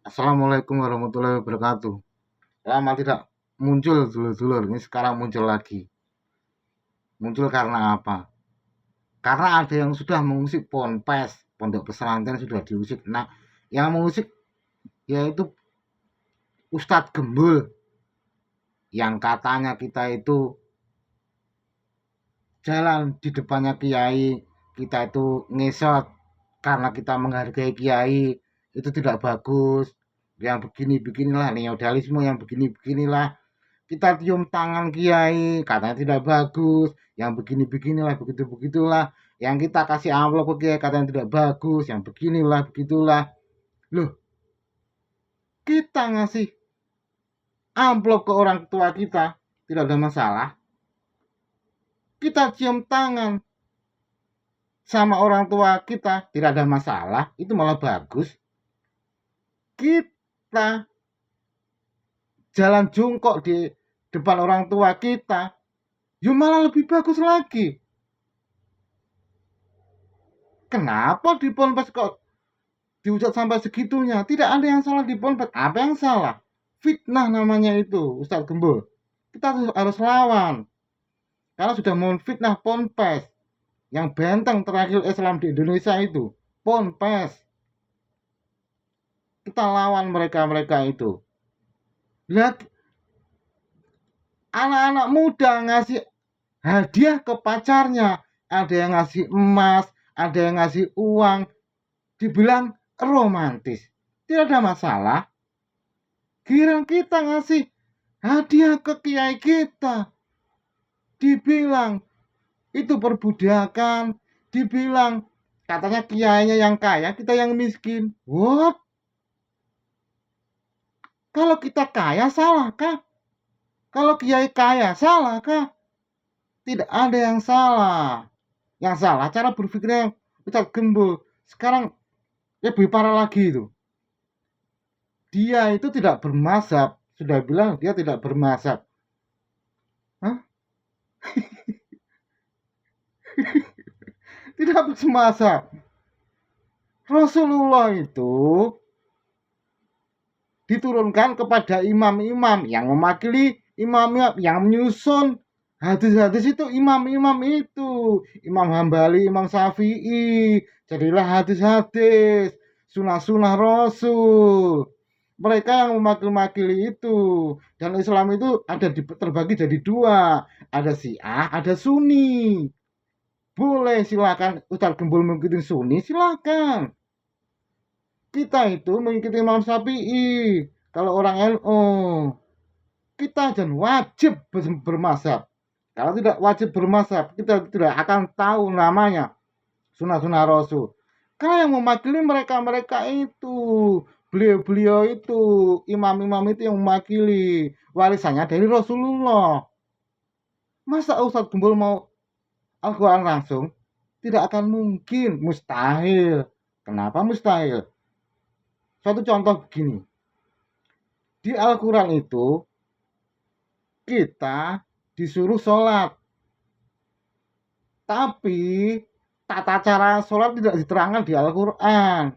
Assalamualaikum warahmatullahi wabarakatuh. Lama tidak muncul dulur-dulur, ini sekarang muncul lagi. Muncul karena apa? Karena ada yang sudah mengusik ponpes, pondok pesantren sudah diusik. Nah, yang mengusik yaitu Ustadz Gembul yang katanya kita itu jalan di depannya kiai, kita itu ngesot karena kita menghargai kiai, itu tidak bagus. Yang begini-beginilah neodalisme, yang begini-beginilah. Kita cium tangan kiai katanya tidak bagus, yang begini-beginilah, begitu-begitulah. Yang kita kasih amplop ke kiai katanya tidak bagus, yang beginilah, begitulah. Loh, kita ngasih amplop ke orang tua kita tidak ada masalah. Kita cium tangan sama orang tua kita tidak ada masalah, itu malah bagus. Kita jalan jongkok di depan orang tua kita, ya malah lebih bagus lagi. Kenapa di ponpes kok diucap sampai segitunya? Tidak ada yang salah di ponpes. Apa yang salah? Fitnah namanya itu, Ustadz Gembul. Kita harus lawan. Karena sudah memfitnah ponpes. Yang benteng terakhir Islam di Indonesia itu. Ponpes. Kita lawan mereka-mereka itu. Lihat, anak-anak muda ngasih hadiah ke pacarnya. Ada yang ngasih emas, ada yang ngasih uang. Dibilang romantis. Tidak ada masalah. Giliran kita ngasih hadiah ke kiai kita, dibilang itu perbudakan, dibilang katanya kiainya yang kaya, kita yang miskin. What? Kalau kita kaya salahkah? Kalau kiai kaya salahkah? Tidak ada yang salah. Yang salah cara berpikirnya Ustadz Gembul. Sekarang lebih parah lagi itu. Dia itu tidak bermazhab. Sudah bilang dia tidak bermazhab. Hah? Tidak bermazhab. Rasulullah itu diturunkan kepada imam-imam yang mewakili imam yang menyusun hadis-hadis itu, imam-imam itu Imam Hambali, Imam Syafi'i. Jadilah hadis-hadis sunah-sunah Rasul, mereka yang memakili itu. Dan Islam itu ada terbagi jadi dua, ada Syiah, ada Sunni. Boleh silakan Ustadz Gembul mengikuti Sunni, silakan. Kita itu mengikuti Imam Syafi'i. Kalau orang NU, kita dan wajib bermazhab. Kalau tidak wajib bermazhab, kita tidak akan tahu namanya sunah-sunah Rasul. Kalau yang mewakili mereka-mereka itu, beliau-beliau itu, imam-imam itu yang mewakili warisannya dari Rasulullah. Masa Ustadz Gembul mau Al-Quran langsung? Tidak akan mungkin, mustahil. Kenapa mustahil? Suatu contoh begini. Di Al-Quran itu kita disuruh sholat. Tapi tata cara sholat tidak diterangkan di Al-Quran.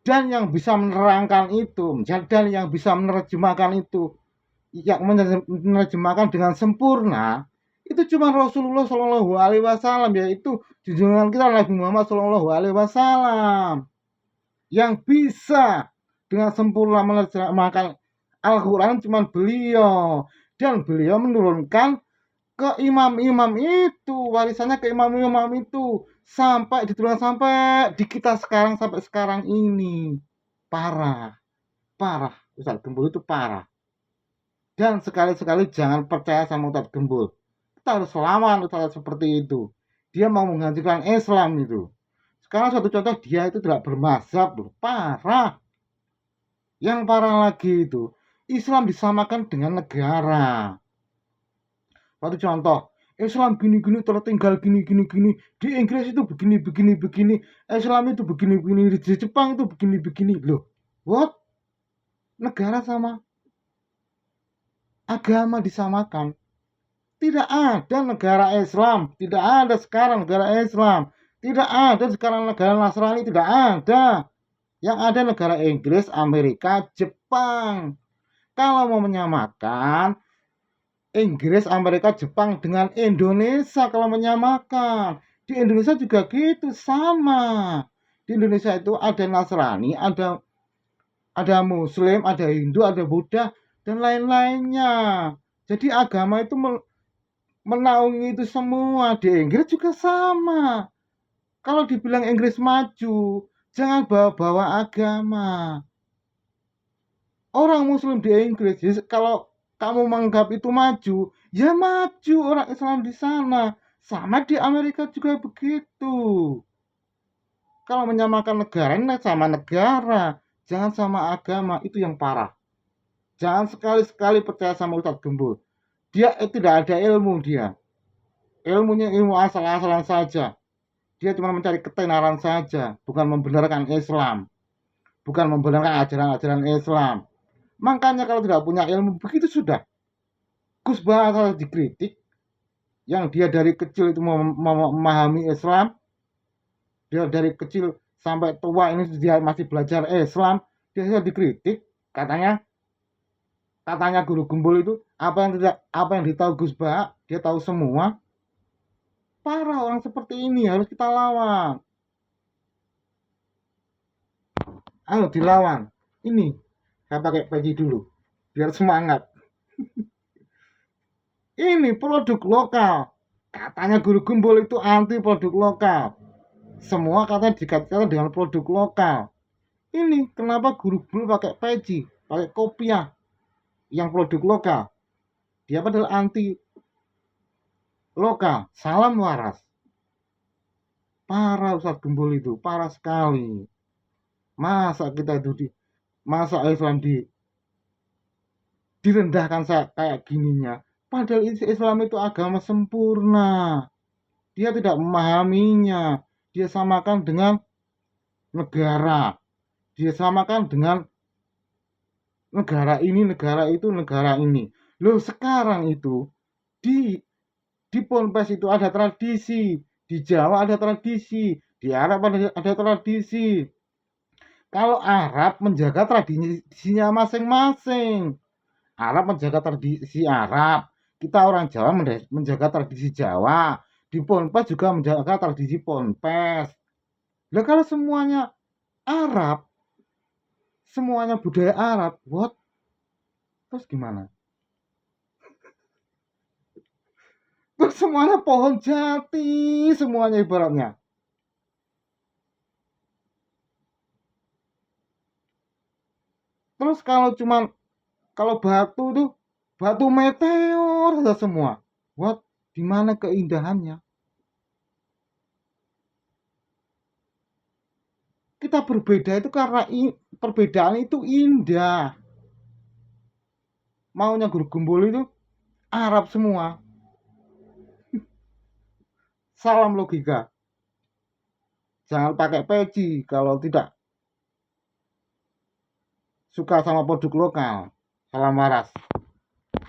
Dan yang bisa menerangkan itu, dan yang bisa menerjemahkan itu, yang menerjemahkan dengan sempurna, itu cuma Rasulullah Shallallahu Alaihi Wasallam, yaitu junjungan kita Nabi Muhammad Shallallahu Alaihi Wasallam, yang bisa dengan sempurna menerjemahkan Al-Quran cuma beliau. Dan beliau menurunkan ke imam-imam itu, warisannya ke imam-imam itu, sampai diturunkan sampai di kita sekarang, sampai sekarang ini. Parah. Parah. Ustadz Gembul itu parah. Dan sekali-sekali jangan percaya sama Ustadz Gembul. Kita harus lawan Ustadz seperti itu. Dia mau menghancurkan Islam itu. Sekarang suatu contoh, dia itu tidak bermazhab, parah. Yang parah lagi itu, Islam disamakan dengan negara. Suatu contoh, Islam gini-gini tertinggal gini-gini. Di Inggris itu begini. Islam itu begini. Di Jepang itu begini. Loh, what? Negara sama agama disamakan. Tidak ada negara Islam. Tidak ada sekarang negara Islam. Tidak ada sekarang negara Nasrani. Tidak ada. Yang ada negara Inggris, Amerika, Jepang. Kalau mau menyamakan Inggris, Amerika, Jepang dengan Indonesia kalau menyamakan. Di Indonesia juga gitu, sama. Di Indonesia itu ada Nasrani, ada Muslim, ada Hindu, ada Buddha, dan lain-lainnya. Jadi agama itu menaungi itu semua. Di Inggris juga sama. Kalau dibilang Inggris maju, jangan bawa-bawa agama. Orang Muslim di Inggris, kalau kamu menganggap itu maju, ya maju orang Islam di sana. Sama di Amerika juga begitu. Kalau menyamakan negara, ini sama negara. Jangan sama agama, itu yang parah. Jangan sekali-sekali percaya sama Ustadz Gembul. Dia tidak ada ilmu dia. Ilmunya ilmu asal-asalan saja. Dia cuma mencari ketenaran saja, bukan membenarkan Islam, bukan membenarkan ajaran-ajaran Islam. Makanya kalau tidak punya ilmu begitu sudah. Gus Bahar dikritik, yang dia dari kecil itu memahami Islam, dia dari kecil sampai tua ini dia masih belajar Islam, dia sudah dikritik, katanya guru Gembul itu apa yang ditahu Gus Bahar, dia tahu semua. Parah orang seperti ini harus kita lawan. Ayo dilawan. Ini saya pakai peci dulu biar semangat. Ini produk lokal. Katanya guru Gembul itu anti produk lokal. Semua katanya dikaitkan dengan produk lokal. Ini kenapa guru Gembul pakai peci, pakai kopiah yang produk lokal. Dia padahal anti lokal. Salam waras. Parah Ustadz Gembul itu, parah sekali. Masa kita itu masa Islam direndahkan kayak gininya. Padahal Islam itu agama sempurna. Dia tidak memahaminya. Dia samakan dengan negara. Dia samakan dengan negara ini, negara itu, negara ini. Loh sekarang itu di Ponpes itu ada tradisi, di Jawa ada tradisi, di Arab ada tradisi. Kalau Arab menjaga tradisinya masing-masing. Arab menjaga tradisi Arab. Kita orang Jawa menjaga tradisi Jawa. Di Ponpes juga menjaga tradisi Ponpes. Nah kalau semuanya Arab, semuanya budaya Arab, what? Terus gimana? Terus semuanya pohon jati, semuanya ibaratnya. Terus kalau batu tuh batu meteor saja semua. What? Di mana keindahannya? Kita berbeda itu karena perbedaan itu indah. Maunya guru Gembul itu Arab semua. Salam logika. Jangan pakai peci kalau tidak suka sama produk lokal. Salam waras.